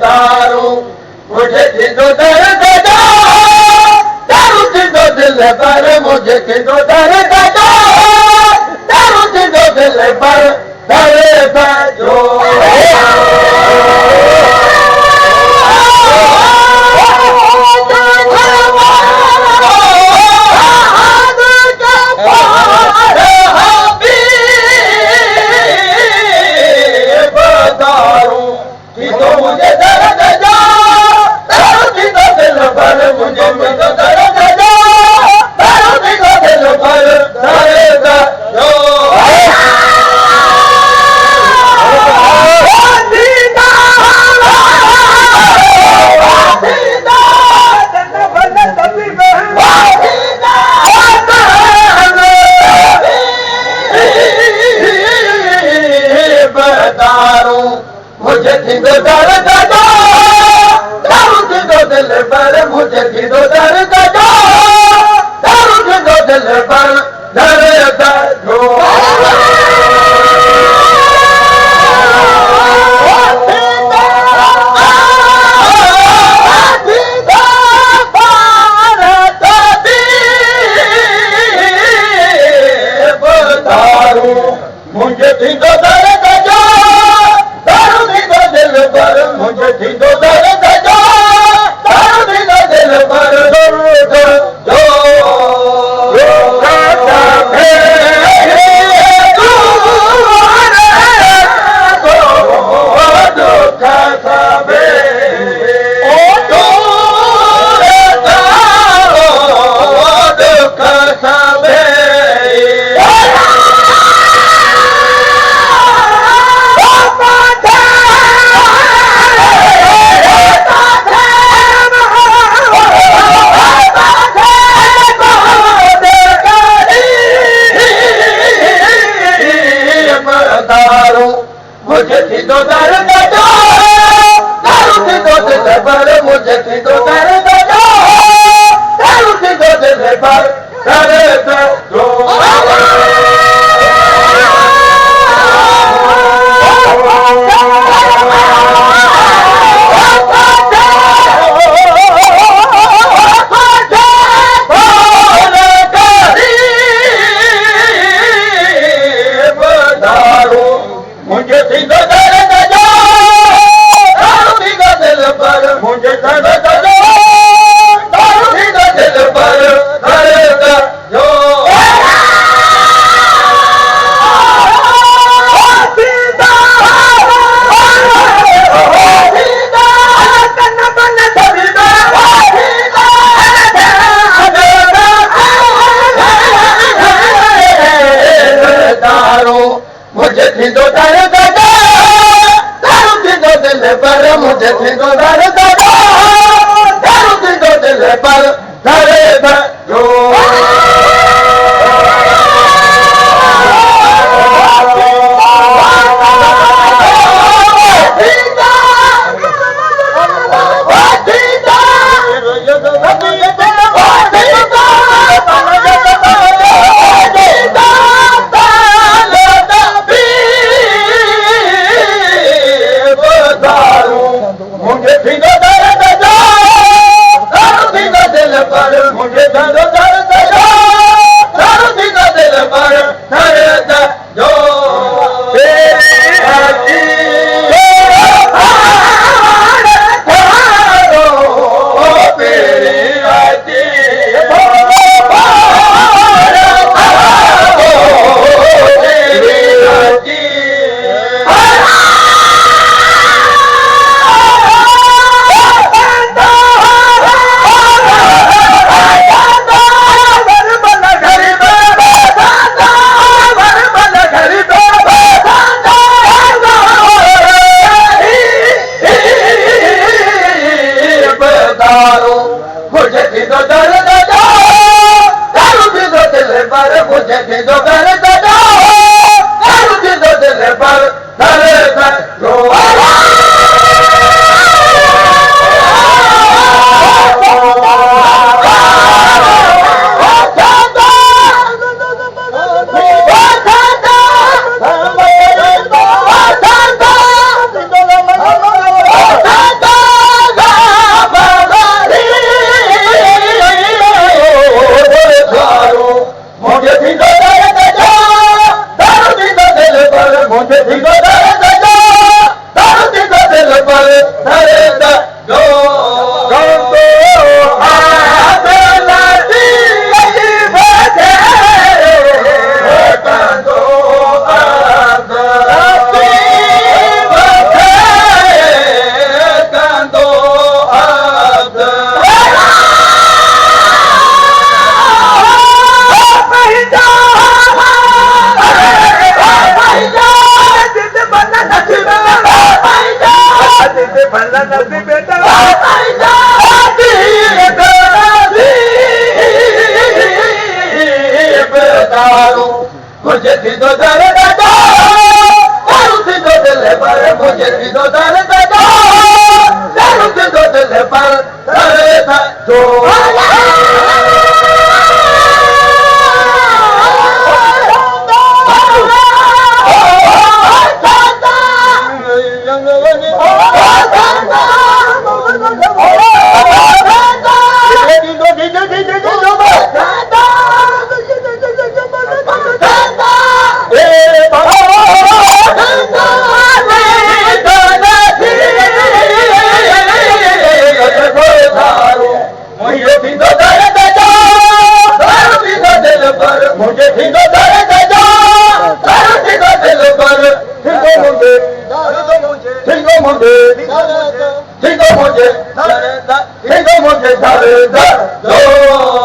दारू मुझे थींदो दर्द जो दारू थींदो दिल पर मुझे थींदो दर्द जो दारू थींदो दिल पर दर्द जो मुझे थींदो दर्द जो दारू थींदो दिल पर मुझे थींदो दर्द जो दारू थींदो दिल पर दर्द जो मुझे थींदो दर्द जो दारू थींदो दिल पर मुझे थींदो दर्द जो दारू थींदो दिल पर दर्द जो मुझे थींदो दर्द जो दारू थींदो दिल पर मुझे थींदो दर्द जो दारू थींदो दिल पर दर्द जो मुझे थींदो दर्द जो दारू थींदो दिल पर मुझे दर्द जो दारू थींदो दिल पर दर्द जो मुझे थींदो दर्द जो दारू थींदो दिल पर मुझे थींदो दर्द जो दारू थींदो दिल पर दर्द जो मुझे थींदो दर्द जो दारू थींदो दिल पर मुझे थींदो दर्द जो दारू थींदो दिल पर दर्द जो मुझे थींदो दर्द जो दारू थींदो दिल पर मुझे थींदो दर्द जो दारू थींदो दिल पर दर्द जो मुझे थींदो दर्द जो दारू थींदो दिल पर मुझे थींदो दर्द जो दारू थींदो दिल पर दर्द जो मुझे थींदो दर्द जो दारू थींदो दिल पर थींदो मुझे दर्द जो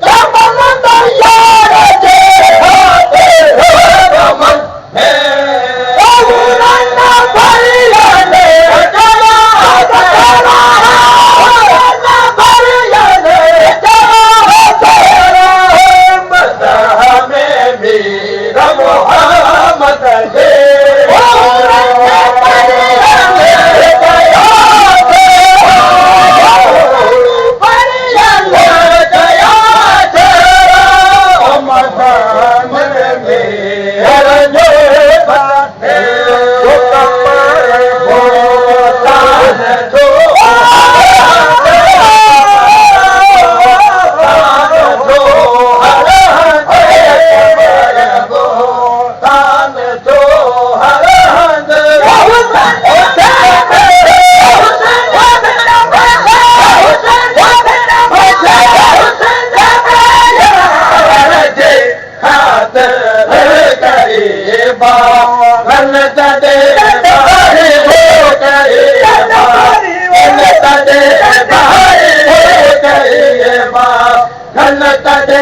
Come on, बा घन तॾे बारी हो कई बा घन तॾे बारी हो कई बा घन तॾे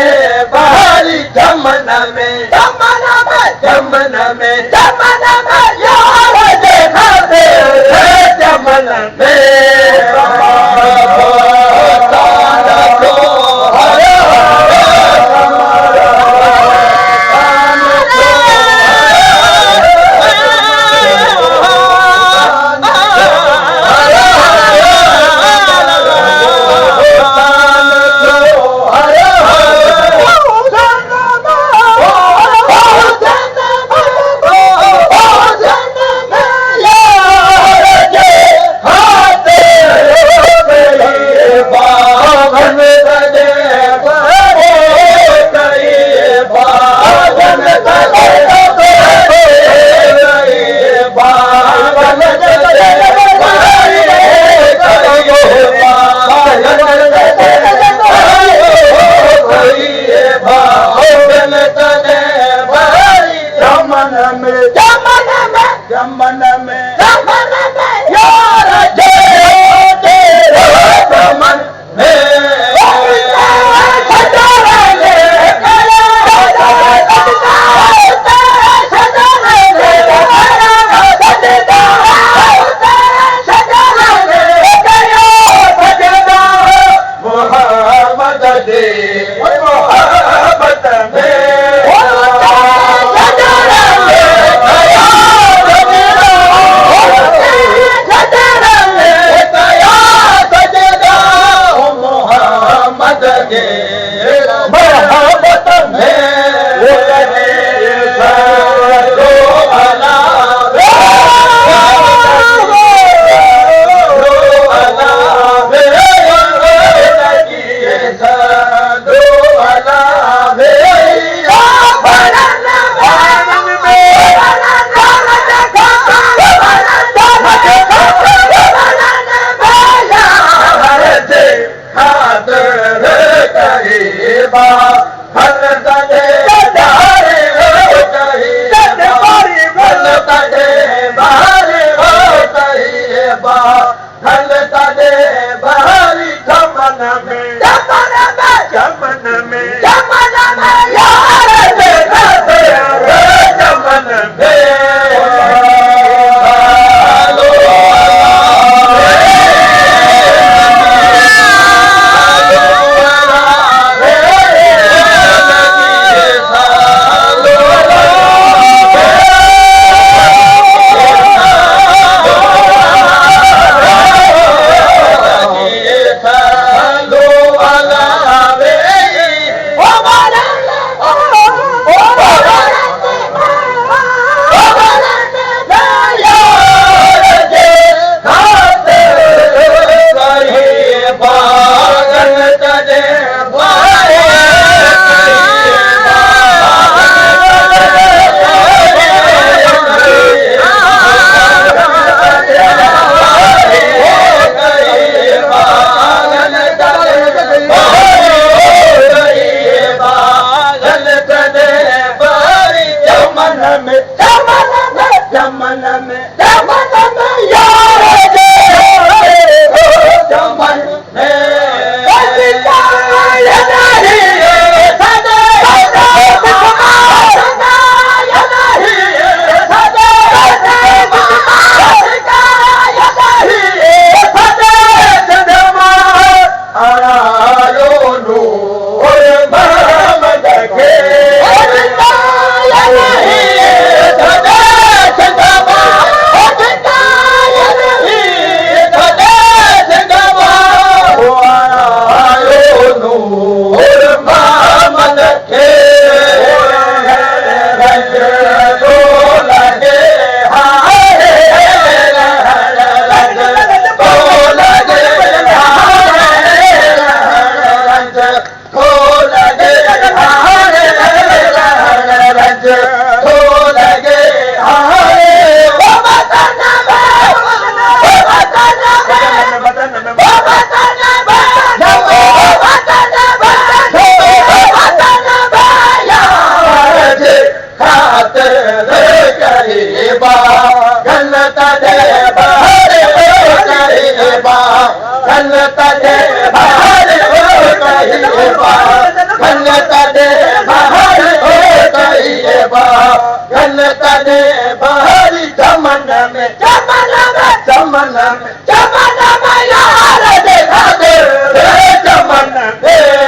बारी जमन में यार जे खातिर जमन करीबा जन्नत दे बाहर करीबा जन्नत दे बाहर करीबा जन्नत दे बाहर करीबा जन्नत दे बाहर जमाना में यार देखा दे जमाना में